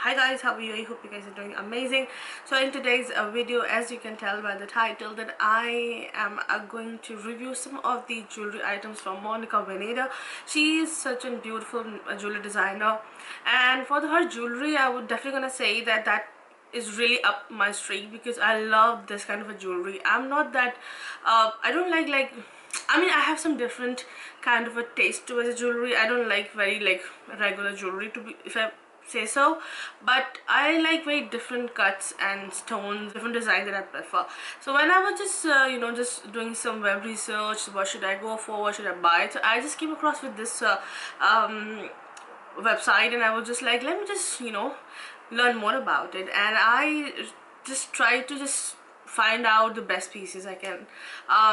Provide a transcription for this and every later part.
Hi guys, how are you? I hope you guys are doing amazing. So in today's video, as you can tell by the title, that I am going to review some of the jewelry items from Monica Veneta. She is such a beautiful jewelry designer, and for her jewelry I would definitely gonna say that is really up my street because I love this kind of a jewelry. I'm not that I don't like I mean, I have some different kind of a taste towards the jewelry. I don't like very like regular jewelry, to be, if I say so, but I like very different cuts and stones, different designs that I prefer. So when I was just just doing some web research, what should I go for, what should I buy, so I just came across with this website, and I was just like, let me just learn more about it, and I just try to just find out the best pieces I can.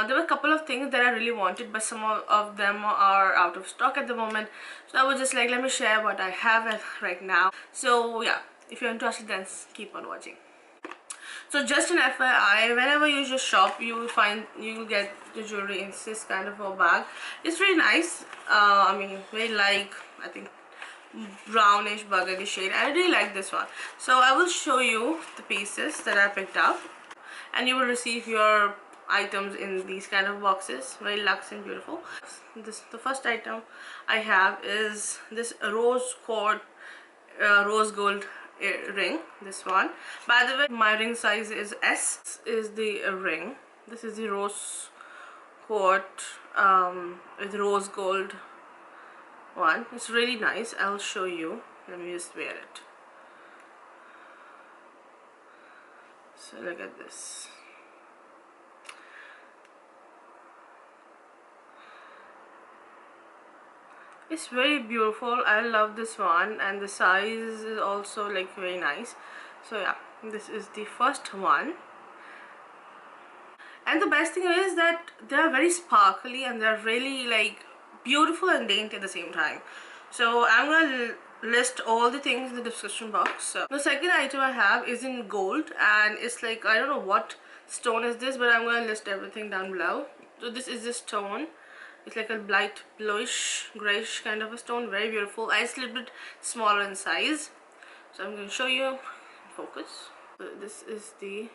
There were a couple of things that I really wanted, but some of them are out of stock at the moment, so I was just like, let me share what I have right now. So yeah, if you're interested, then keep on watching. So just an FYI, whenever you just shop, you will get the jewelry in this kind of a bag. It's really nice. I mean, very like, I think, brownish burgundy shade. I really like this one. So I will show you the pieces that I picked up, and you will receive your items in these kind of boxes, very luxe and beautiful. The first item I have is this rose quartz rose gold ring. This one, by the way, my ring size is S. This is the ring. This is the rose quartz with rose gold one. It's really nice. I'll show you. Let me just wear it. So look at this. It's very beautiful. I love this one, and the size is also like very nice. So yeah, this is the first one. And the best thing is that they're very sparkly and they're really like beautiful and dainty at the same time. So I'm gonna list all the things in the description box. So the second item I have is in gold, and it's like, I don't know what stone is this, but I'm gonna list everything down below. So this is the stone. It's like a light bluish grayish kind of a stone, very beautiful, and it's a little bit smaller in size. So I'm going to show you. Focus. So this is the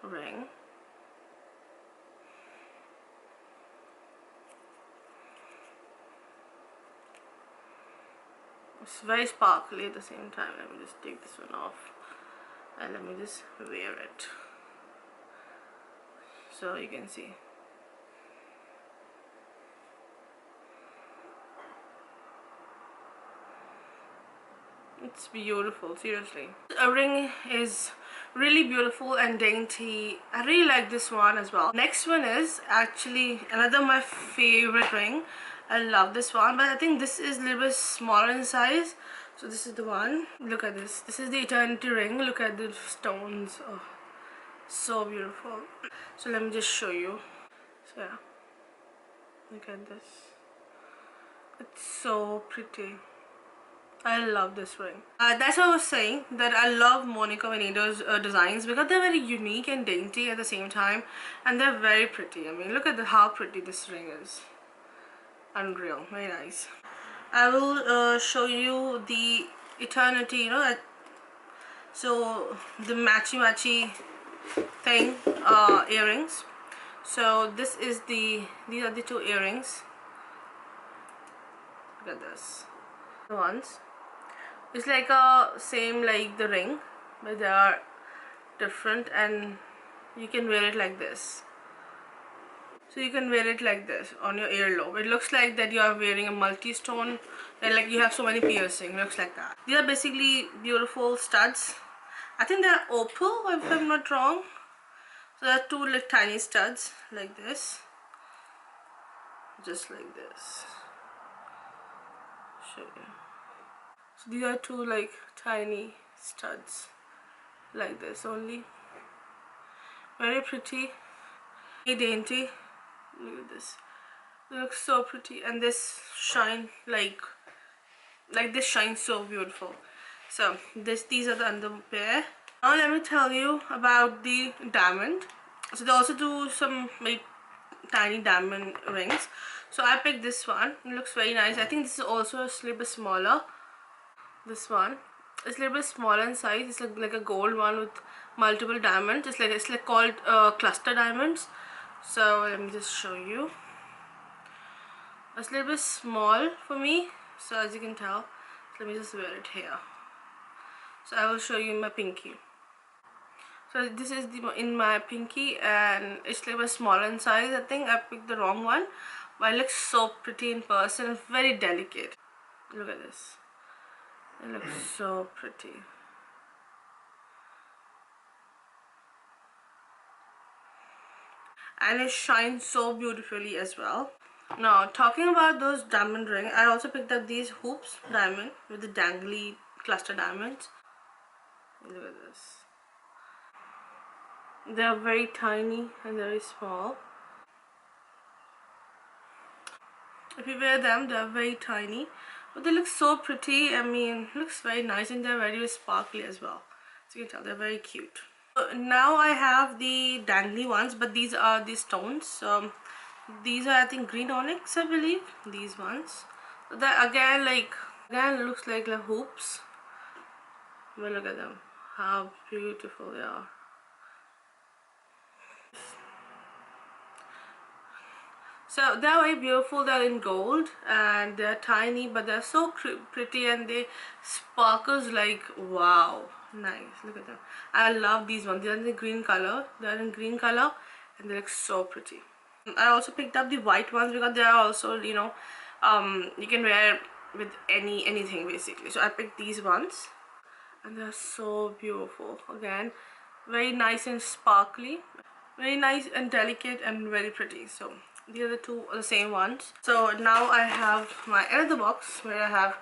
ring. It's very sparkly at the same time. Let me just take this one off and let me just wear it so you can see. It's beautiful, seriously. A ring is really beautiful and dainty. I really like this one as well. Next one is actually another my favorite ring. I love this one, but I think this is a little bit smaller in size. So this is the one. Look at this. This is the eternity ring. Look at the stones. Oh, so beautiful. So let me just show you. So yeah, look at this. It's so pretty. I love this ring. That's what I was saying, that I love Monica Veneta's designs because they're very unique and dainty at the same time, and they're very pretty. I mean, look at how pretty this ring is. Unreal, very nice. I will show you the eternity, so the matchy thing, earrings. So these are the two earrings. Look at this. The ones. It's like a same like the ring, but they are different, and you can wear it like this. So you can wear it like this on your earlobe. It looks like that you are wearing a multi-stone, and like you have so many piercing. It looks like that. These are basically beautiful studs. I think they're opal, if I'm not wrong. So there are two like tiny studs like this, just like this. Show you. So these are two like tiny studs like this only. Very pretty, very dainty. Look at this. It looks so pretty, and this shine like this shines so beautiful. So these are the under pair. Now let me tell you about the diamond. So they also do some like tiny diamond rings. So I picked this one. It looks very nice. I think this is also a little bit smaller. This one, It's a little bit smaller in size. It's like a gold one with multiple diamonds. It's like called cluster diamonds. So let me just show you. It's a little bit small for me, so as you can tell. So let me just wear it here. So I will show you my pinky. So this is in my pinky, and it's like a smaller in size. I think I picked the wrong one, but it looks so pretty in person. It's very delicate. Look at this. It looks so pretty. And it shines so beautifully as well. Now, talking about those diamond ring, I also picked up these hoops diamond with the dangly cluster diamonds. Look at this. They are very tiny and very small. If you wear them, they are very tiny, but they look so pretty. I mean, looks very nice, and they're very sparkly as well. So you can tell they're very cute. Now I have the dangly ones, but these are the stones. These are, I think, green onyx, I believe. These ones. That again looks like hoops. But look at them, how beautiful they are. So they're very beautiful. They're in gold and they're tiny, but they're so pretty, and they sparkles like wow, nice. Look at them. I love these ones. They're in the green color. They're in green color, and they look so pretty. I also picked up the white ones because they are also, you can wear with anything basically. So I picked these ones, and they're so beautiful. Again, very nice and sparkly, very nice and delicate and very pretty. So these are the same ones. So now I have my another box where I have,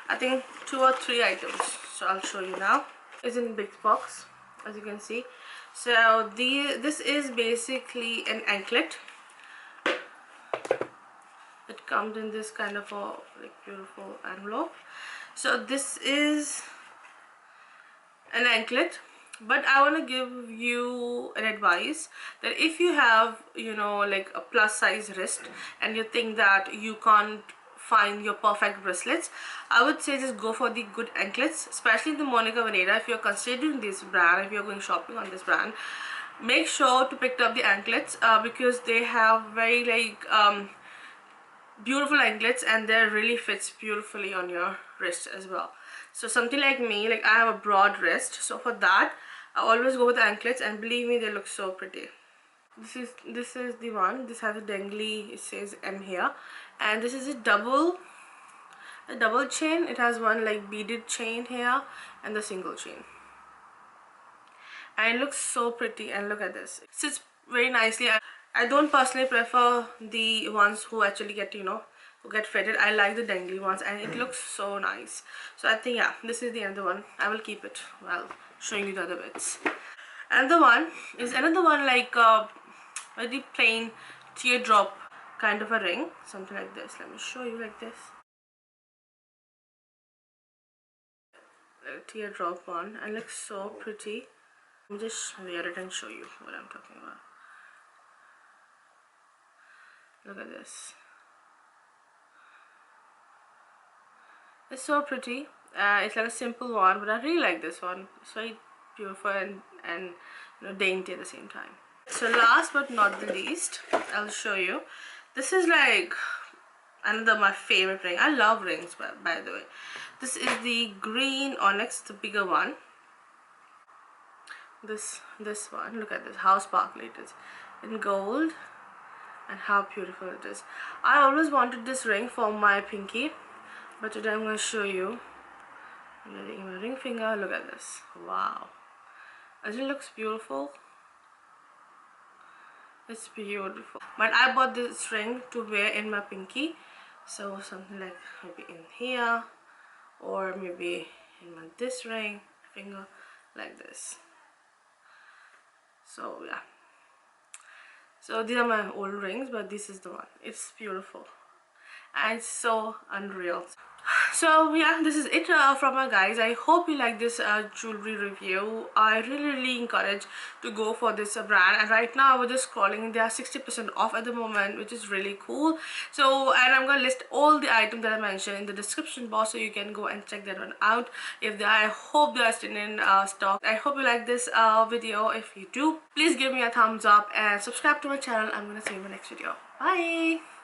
I think, 2 or 3 items. So I'll show you now. It's in big box, as you can see. So this is basically an anklet. It comes in this kind of a beautiful envelope. So this is an anklet, but I want to give you an advice that if you have, like a plus size wrist, and you think that you can't find your perfect bracelets, I would say just go for the good anklets, especially the Monica Veneta. If you're considering this brand, if you're going shopping on this brand, make sure to pick up the anklets, because they have very beautiful anklets, and they really fits beautifully on your wrist as well. So something like me, like I have a broad wrist, so for that I always go with anklets, and believe me, they look so pretty. This is the one. This has a dangly, it says M here, and this is a double chain. It has one like beaded chain here and the single chain, and it looks so pretty. And look at this, it sits very nicely. I don't personally prefer the ones who actually get, who get fitted. I like the dangly ones, and it looks so nice. So I think, yeah, this is the other one. I will keep it while showing you the other bits. Another one is like a very plain teardrop kind of a ring, something like this. Let me show you like this. A teardrop one, and looks so pretty. Let me just wear it and show you what I'm talking about. Look at this. It's so pretty. It's like a simple one, but I really like this one. It's very beautiful and dainty at the same time. So last but not the least, I'll show you. This is like another my favorite ring. I love rings, by the way. This is the green onyx, the bigger one. This one. Look at this, how sparkly it is in gold, and how beautiful it is. I always wanted this ring for my pinky, but today I'm going to show you. I'm wearing my ring finger. Look at this. Wow. Doesn't it look beautiful? It's beautiful. But I bought this ring to wear in my pinky. So something like maybe in here, or maybe in this ring finger, like this. So yeah. So these are my old rings, but this is the one. It's beautiful. and it's so unreal. So yeah, this is it from my guys. I hope you like this jewelry review. I really encourage to go for this brand, and right now I was just scrolling, they are 60% off at the moment, which is really cool. So, and I'm gonna list all the items that I mentioned in the description box, so you can go and check that one out if they are. I hope they are still in stock. I hope you like this video. If you do, please give me a thumbs up and subscribe to my channel. I'm gonna see you in my next video. Bye.